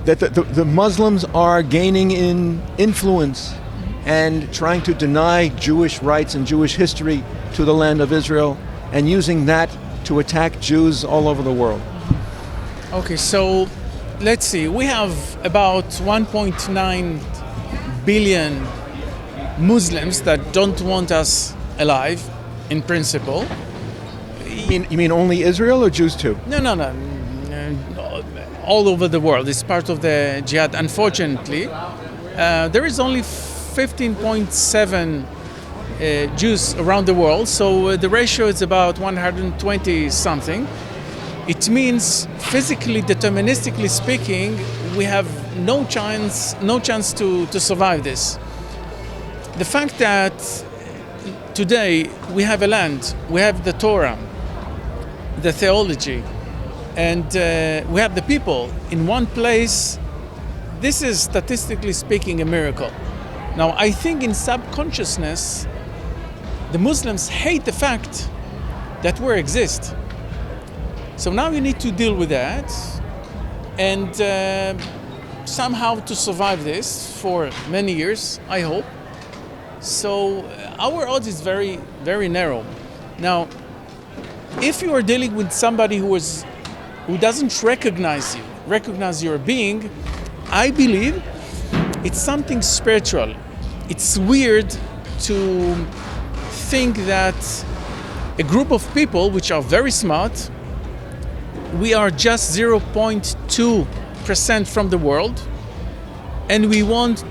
that the Muslims are gaining in influence and trying to deny Jewish rights and Jewish history to the land of Israel and using that to attack Jews all over the world. Okay, so let's see. We have about 1.9 billion Muslims that don't want us alive, in principle. You mean only Israel or Jews too? No. All over the world. It's part of the jihad. Unfortunately, there is only 15.7 Jews around the world, so the ratio is about 120 something. It means physically, deterministically speaking, we have no chance to survive this. The fact that today we have a land, we have the Torah, the theology, and we have the people in one place, this is statistically speaking a miracle. Now, I think in subconsciousness, the Muslims hate the fact that we exist. So now you need to deal with that and somehow to survive this for many years, I hope. So our odds is very, very narrow. Now, if you are dealing with somebody who doesn't recognize your being, I believe it's something spiritual. It's weird to think that a group of people which are very smart, we are just 0.2% from the world, and we want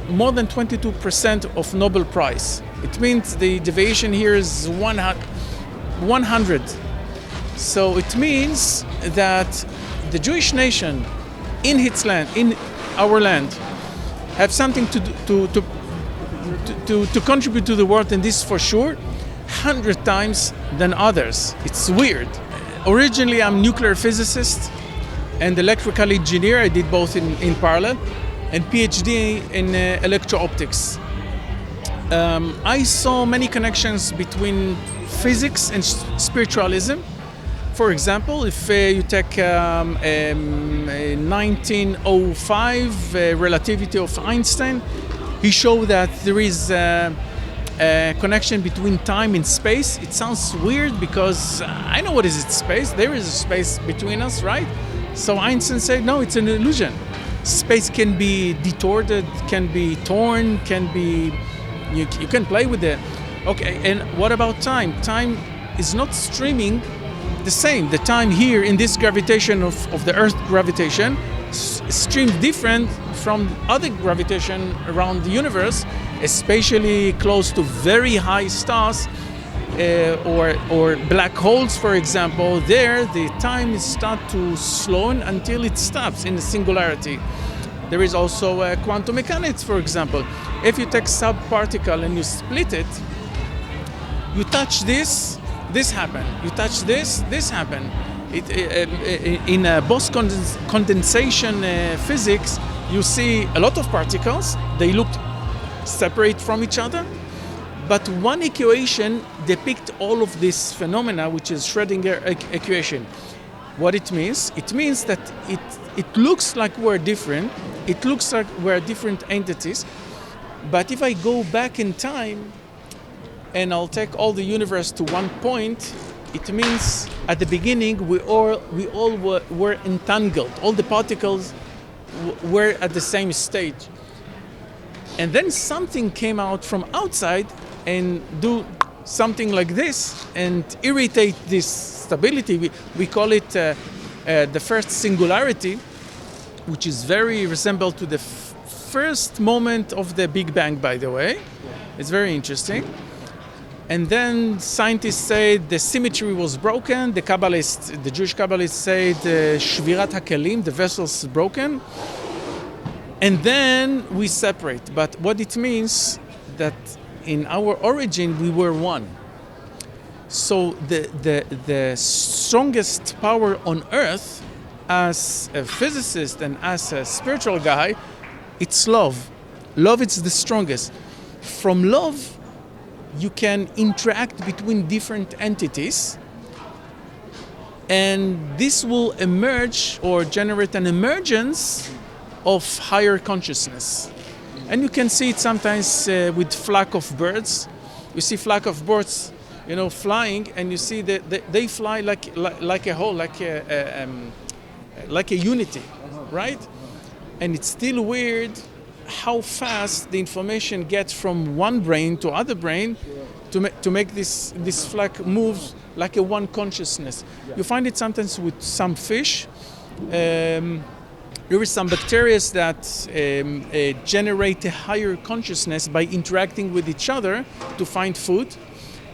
more than 22% of Nobel Prize. It means the deviation here is 100. So it means that the Jewish nation in its land, in our land, have something to contribute to the world, and this for sure, 100 times than others. It's weird. Originally, I'm a nuclear physicist and electrical engineer. I did both in parallel, and PhD in electro-optics. I saw many connections between physics and spiritualism. For example, if you take 1905 relativity of Einstein, he showed that there is a connection between time and space. It sounds weird because I know what is it, space. There is a space between us, right? So Einstein said, no, it's an illusion. Space can be distorted, can be torn, you can play with it. Okay, and what about time? Time is not streaming the same. The time here in this gravitation of the Earth gravitation streams different from other gravitation around the universe, especially close to very high stars or black holes, for example. There, the time starts to slow until it stops in the singularity. There is also quantum mechanics, for example. If you take subparticle and you split it, you touch this happen. You touch this happen. In Bose-condensation physics, you see a lot of particles. They look separate from each other, but one equation depicts all of this phenomena, which is Schrödinger equation. What it means? It means that it looks like we're different. It looks like we're different entities. But if I go back in time and I'll take all the universe to one point, it means at the beginning we all were entangled. All the particles were at the same stage. And then something came out from outside and do something like this and irritate this stability. We call it the first singularity, which is very resembled to the first moment of the Big Bang, by the way. It's very interesting. And then scientists say the symmetry was broken. The Jewish Kabbalists say the Shvirat HaKelim, the vessels is broken. And then we separate. But what it means that in our origin we were one. So the strongest power on earth, as a physicist and as a spiritual guy, it's love. Love is the strongest. From love, you can interact between different entities And this will emerge or generate an emergence of higher consciousness. And you can see it sometimes with flock of birds. You see flock of birds, flying, and you see that they fly like a whole, like a unity, right? And it's still weird how fast the information gets from one brain to other brain to make this flock move like a one consciousness. You find it sometimes with some fish. There is some bacteria that generate a higher consciousness by interacting with each other to find food.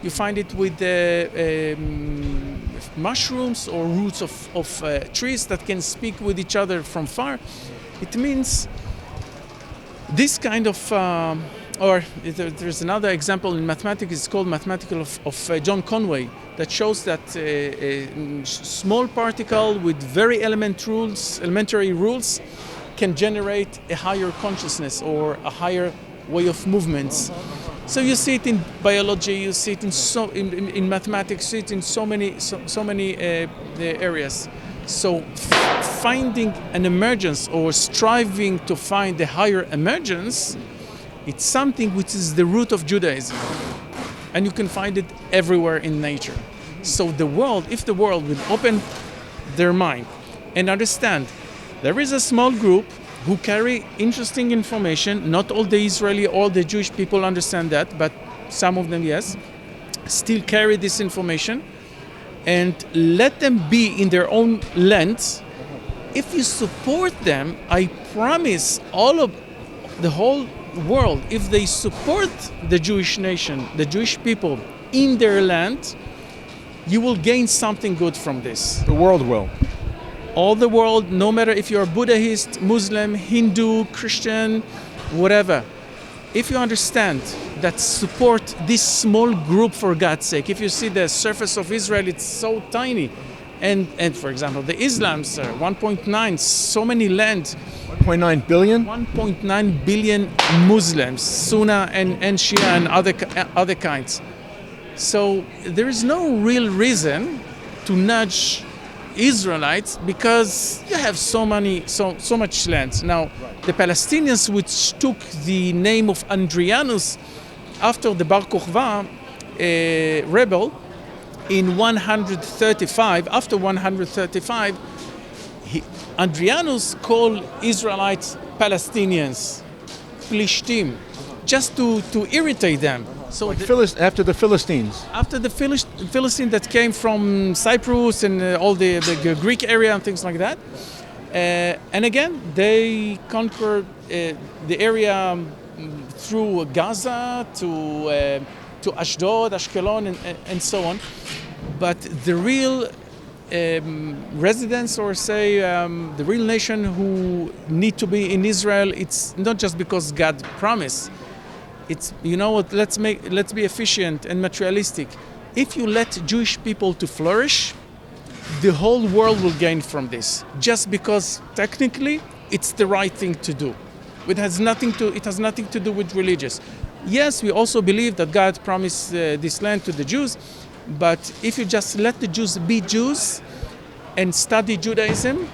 You find it with mushrooms or roots of trees that can speak with each other from far. It means this kind of, there's another example in mathematics, it's called mathematical of John Conway, that shows that a small particle with very elementary rules can generate a higher consciousness or a higher way of movements. So you see it in biology, you see it in mathematics, you see it in so many areas. So finding an emergence or striving to find a higher emergence, it's something which is the root of Judaism. And you can find it everywhere in nature. So if the world will open their mind and understand there is a small group who carry interesting information, not all the Jewish people understand that, but some of them, yes, still carry this information, and let them be in their own land. If you support them, I promise the whole world, if they support the Jewish nation, the Jewish people in their land, you will gain something good from this. The world will. All the world, no matter if you're Buddhist, Muslim, Hindu, Christian, whatever. If you understand that support this small group for God's sake, if you see the surface of Israel, it's so tiny. And for example, the Islams, 1.9, so many land. 1.9 billion? 1.9 billion Muslims, Sunni and Shia and other kinds. So there is no real reason to nudge Israelites because you have so much land. Now, the Palestinians, which took the name of Adrianus after the Bar Kokhba rebel in 135, after 135, Adrianus called Israelites Palestinians, Plishtim, just to irritate them. So after the Philistines. After the Philistines that came from Cyprus and all the Greek area and things like that. And again, they conquered the area through Gaza to Ashdod, Ashkelon, and so on. But the real residents, or say the real nation who need to be in Israel, it's not just because God promised. It's, let's be efficient and materialistic. If you let Jewish people to flourish, the whole world will gain from this. Just because technically it's the right thing to do. It has nothing to do with religious. Yes, we also believe that God promised this land to the Jews, but if you just let the Jews be Jews and study Judaism,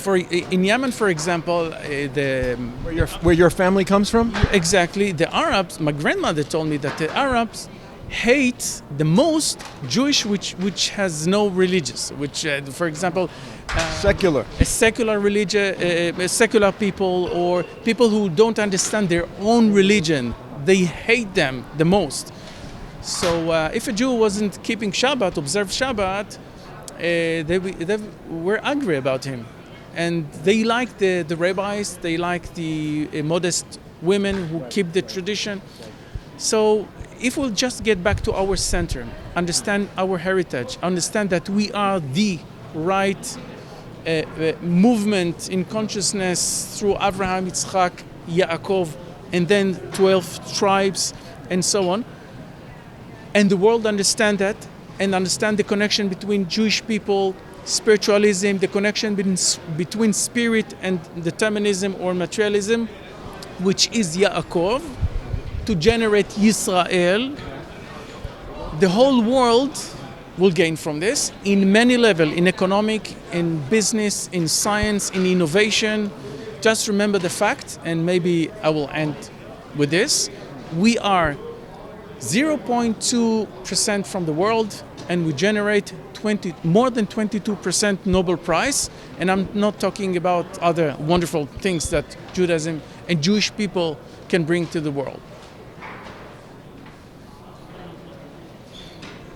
in Yemen, for example, where your family comes from? Exactly. The Arabs, my grandmother told me that the Arabs hate the most Jewish which has no religious, which, for example, secular. A secular religion, secular people, or people who don't understand their own religion. They hate them the most. So if a Jew wasn't keeping Shabbat, observed Shabbat, they were angry about him. And they like the rabbis, they like the modest women who keep the tradition. So if we'll just get back to our center, understand our heritage, understand that we are the right movement in consciousness through Abraham, Yitzchak, Yaakov, and then 12 tribes and so on. And the world understand that and understand the connection between Jewish people, spiritualism, the connection between spirit and determinism or materialism, which is Yaakov, to generate Yisrael. The whole world will gain from this in many levels, in economic, in business, in science, in innovation. Just remember the fact, and maybe I will end with this, we are 0.2% from the world, and we generate more than 22% Nobel Prize, and I'm not talking about other wonderful things that Judaism and Jewish people can bring to the world.